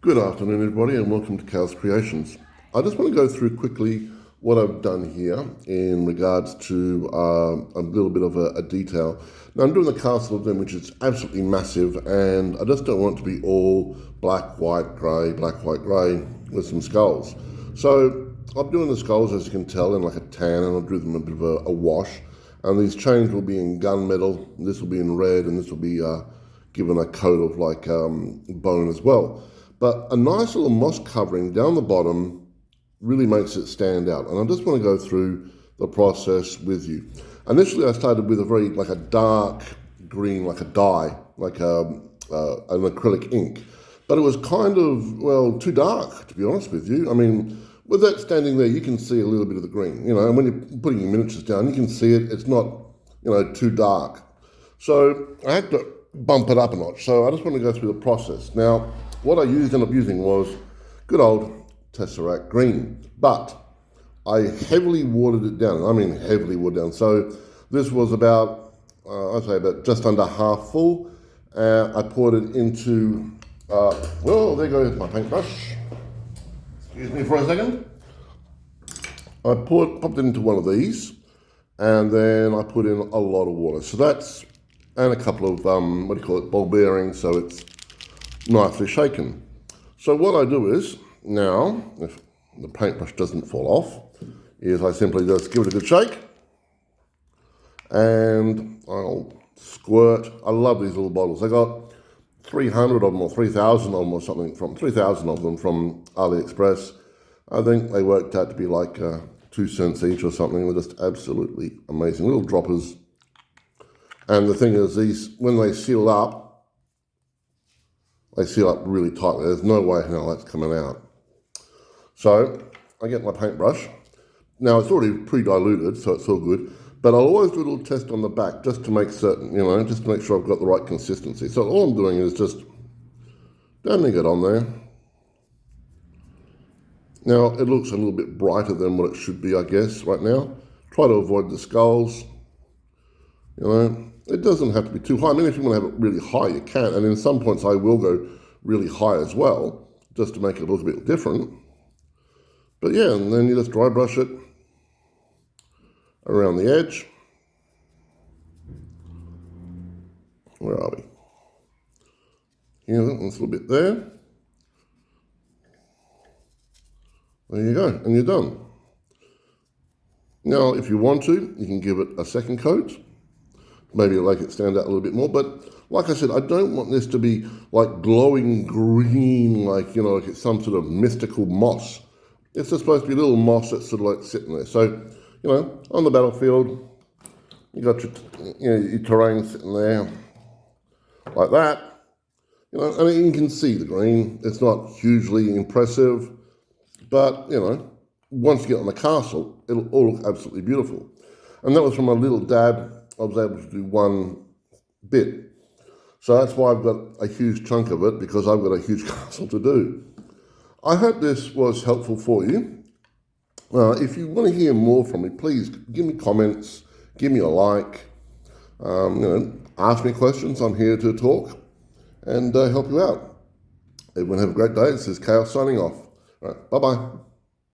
Good afternoon, everybody, and welcome to Chaos Creations. I just want to go through quickly what I've done here in regards to a little bit of a detail. Now, I'm doing the Castle of Doom, which is absolutely massive, and I just don't want it to be all black, white, grey with some skulls. So I'm doing the skulls, as you can tell, in like a tan, and I'll do them a bit of a wash. And these chains will be in gunmetal, this will be in red, and this will be given a coat of like bone as well. But a nice little moss covering down the bottom really makes it stand out. And I just want to go through the process with you. Initially, I started with a dark green, like a dye, like an acrylic ink. But it was kind of, well, too dark, to be honest with you. I mean, with that standing there, you can see a little bit of the green, and when you're putting your miniatures down, you can see it. It's not, too dark. So I had to bump it up a notch. So I just want to go through the process. Now, what I ended up using was good old Tesseract green, but I heavily watered it down. I mean, heavily watered down. So this was about, I'd say about just under half full. I poured it into, there goes my paintbrush. Excuse me for a second. I popped it into one of these, and then I put in a lot of water. So that's, and a couple of, ball bearings, so it's nicely shaken. So what I do is, now, if the paintbrush doesn't fall off, is I simply just give it a good shake, and I'll squirt. I love these little bottles. I got 300 of them or 3,000 of them or something, from 3,000 of them from AliExpress. I think they worked out to be like 2 cents each or something. They're just absolutely amazing little droppers. And the thing is, these, when they seal up really tightly. There's no way how that's coming out. So I get my paintbrush. Now it's already pre-diluted, so it's all good. But I'll always do a little test on the back just to make certain, just to make sure I've got the right consistency. So all I'm doing is just dabbing it on there. Now it looks a little bit brighter than what it should be, I guess, right now. Try to avoid the skulls. It doesn't have to be too high. I mean, if you want to have it really high, you can. And in some points, I will go really high as well, just to make it a little bit different. But yeah, and then you just dry brush it around the edge. Where are we? This little bit there. There you go, and you're done. Now, if you want to, you can give it a second coat. Maybe make it stand out a little bit more. But like I said, I don't want this to be like glowing green, like it's some sort of mystical moss. It's just supposed to be a little moss that's sort of like sitting there. So, on the battlefield, you got your terrain sitting there like that. I mean, you can see the green. It's not hugely impressive, but, once you get on the castle, it'll all look absolutely beautiful. And that was from a little dab. I was able to do one bit. So that's why I've got a huge chunk of it, because I've got a huge castle to do. I hope this was helpful for you. If you want to hear more from me, please give me comments, give me a like, ask me questions. I'm here to talk and help you out. Everyone have a great day. This is Chaos signing off. All right, bye-bye.